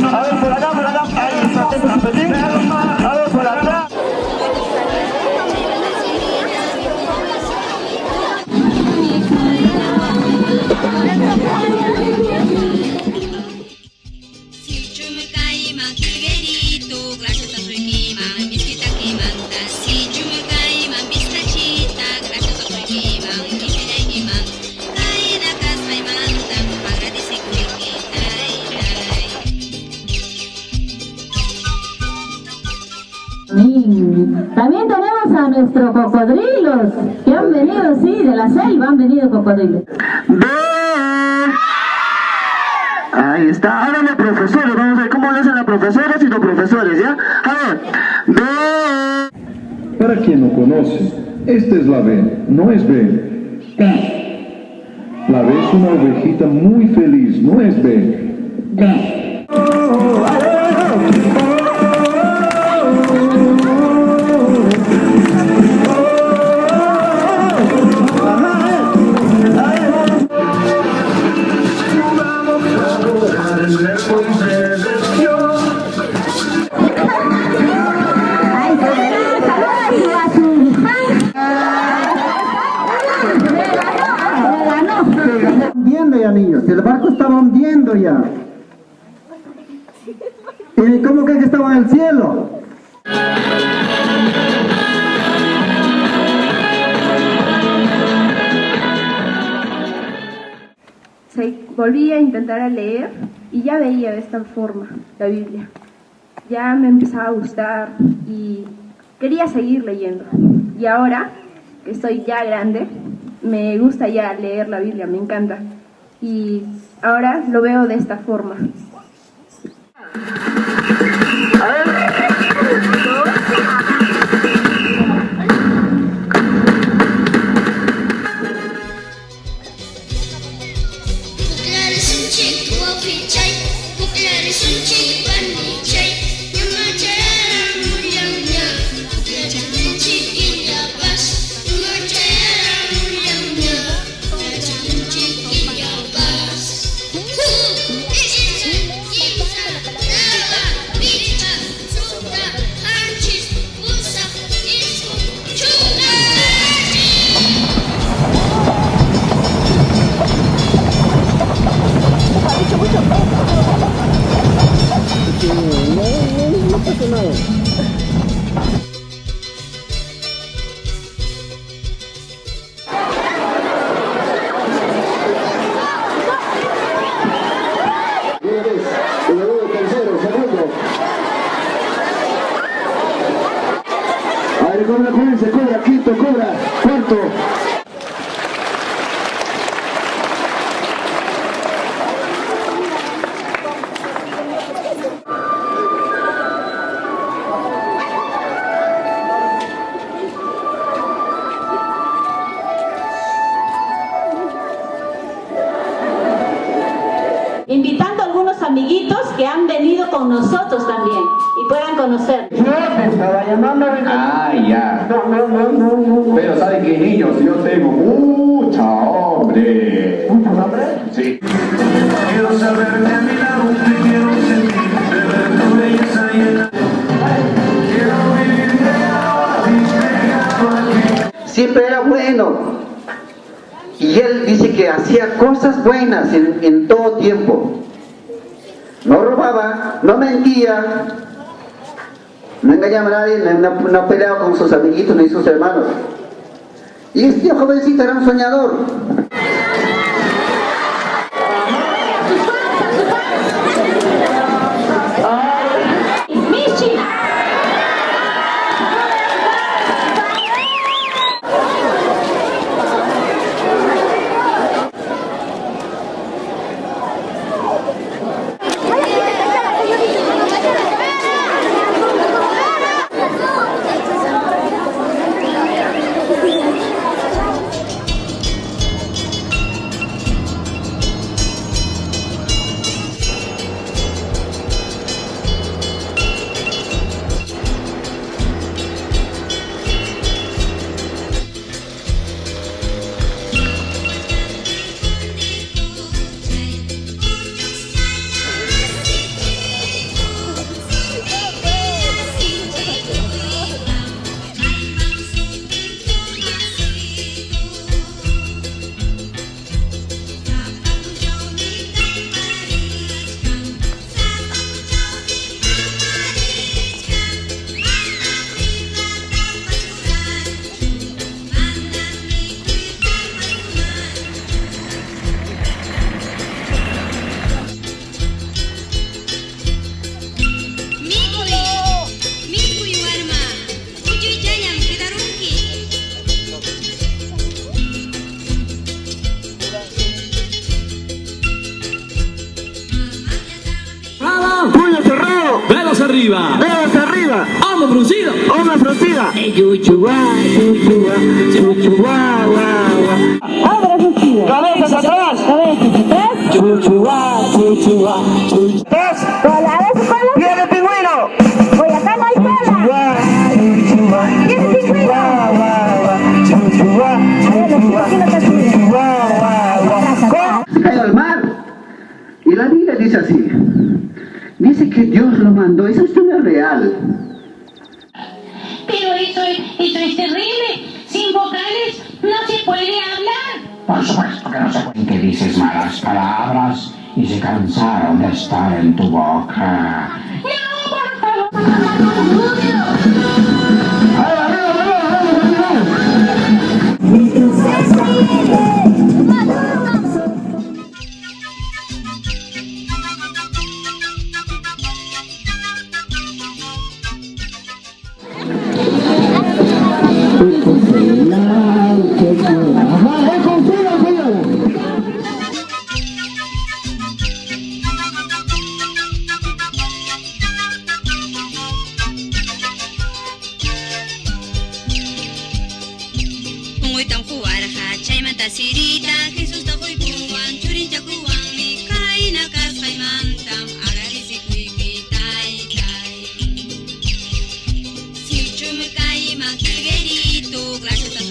A ver, por acá, ahí está, tengo su petín. A ver, por atrás. También tenemos a nuestros cocodrilos que han venido, sí, de la selva han venido cocodrilos. Ahí está, ahora los profesores, vamos a ver cómo lo hacen las profesoras y los profesores, ¿ya? A ver, Para quien no conoce, esta es la B, no es B. La B es una ovejita muy feliz, no es B. Hundiendo ya, niños, el barco estaba hundiendo ya. ¿Y cómo que estaba en el cielo? Volví a intentar a leer y ya veía de esta forma la Biblia. Ya me empezaba a gustar y quería seguir leyendo. Y ahora que estoy ya grande, me gusta ya leer la Biblia, me encanta. Y ahora lo veo de esta forma. Cobra, quinto, cobra, cuarto. Invitando a algunos amiguitos que han venido con nosotros también y puedan conocer. Yo te estaba llamando. Ah, ya. No. Pero ¿saben qué, niños? Yo tengo mucha hambre. ¿Mucha hambre? Sí. Quiero saber de mi lado, te quiero sentir, de ver tu belleza llena. Quiero vivir de ahora, pegado aquí. Siempre era bueno. Y él dice que hacía cosas buenas en todo tiempo. No robaba, no mentía, no engañaba a nadie, no peleaba con sus amiguitos ni sus hermanos. Y este jovencito era un soñador. arriba. Dedos arriba. Hombro fruncido. Hombro fruncida. Cabezas atrás. Pie de pingüino. Oye, acá no hay cola. ¿Tienes pingüino? Se cayó al mar. Y la Biblia dice así. Dice que Dios lo mandó. Esa historia es real. Pero eso es terrible. Sin vocales no se puede hablar. Por supuesto que no se puede. Que dices malas palabras y se cansaron de estar en tu boca. No, por favor. Sirita, Jesús tahoy buwan, churin chakuwan, mi kai na kasay mantam, agarisi kuiki tai tai. Si chum kai makilgerito, gracias a